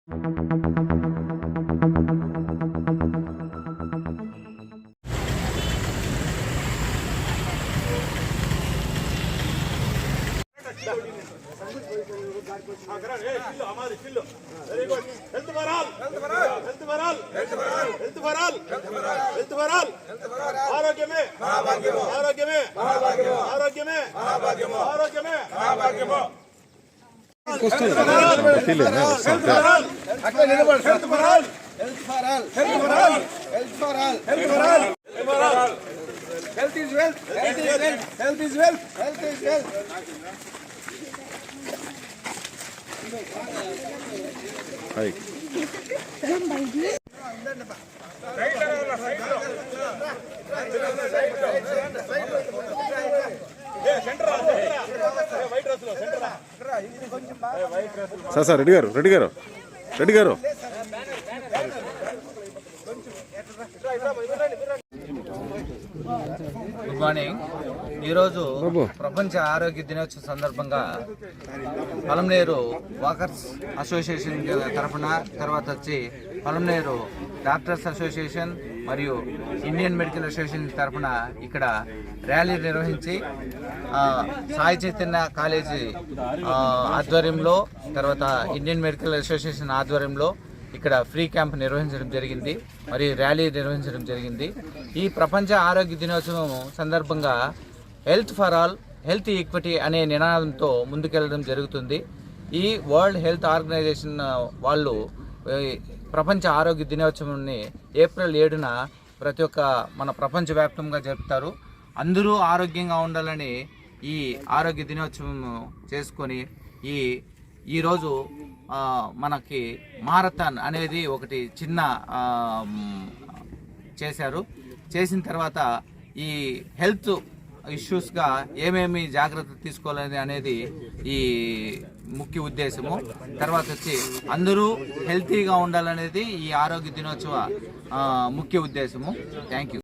Very good. Health for all. Health for all. Health for all. Health for all. Health for all. Health for all. Health for all. Health for all. ఆరోగ్యమే మహాభాగ్యము. ఆరోగ్యమే మహాభాగ్యము. ఆరోగ్యమే మహాభాగ్యము. ఆరోగ్యమే మహాభాగ్యము. Health for all. Health for all. అక్కడ నిలబడు. Health for all. Health for all. Health for all. Health for all. Health for all. Health for all. Health is wealth. Health is wealth. Health is wealth. Health is wealth. Hi. Sir Reddy గారు good morning. ఈరోజు ప్రపంచ ఆరోగ్య దినోత్సవం సందర్భంగా Palamaner walkers association తరఫున, తర్వాత వచ్చి Palamaner doctors association మరియు ఇండియన్ మెడికల్ అసోసియేషన్ తరఫున ఇక్కడ ర్యాలీ నిర్వహించి సాయి చైతన్య కాలేజీ ఆధ్వర్యంలో, తర్వాత ఇండియన్ మెడికల్ అసోసియేషన్ ఆధ్వర్యంలో ఇక్కడ ఫ్రీ క్యాంప్ నిర్వహించడం జరిగింది, మరియు ర్యాలీ నిర్వహించడం జరిగింది. ఈ ప్రపంచ ఆరోగ్య దినోత్సవం సందర్భంగా health for all, health equity అనే నినాదంతో ముందుకెళ్ళడం జరుగుతుంది. ఈ వరల్డ్ హెల్త్ ఆర్గనైజేషన్ వాళ్ళు ప్రపంచ ఆరోగ్య దినోత్సవాన్ని ఏప్రిల్ 7న ప్రతి ఒక్క మన ప్రపంచవ్యాప్తంగా జరుపుతారు. అందరూ ఆరోగ్యంగా ఉండాలని ఈ ఆరోగ్య దినోత్సవం చేసుకొని ఈరోజు మనకి మారథాన్ అనేది ఒకటి చిన్న చేసిన తర్వాత ఈ హెల్త్ ఇష్యూస్గా ఏమేమి జాగ్రత్తలు తీసుకోవాలని అనేది ఈ ముఖ్య ఉద్దేశము. తర్వాత వచ్చి అందరూ హెల్తీగా ఉండాలనేది ఈ ఆరోగ్య దినోత్సవ ముఖ్య ఉద్దేశము. Thank you.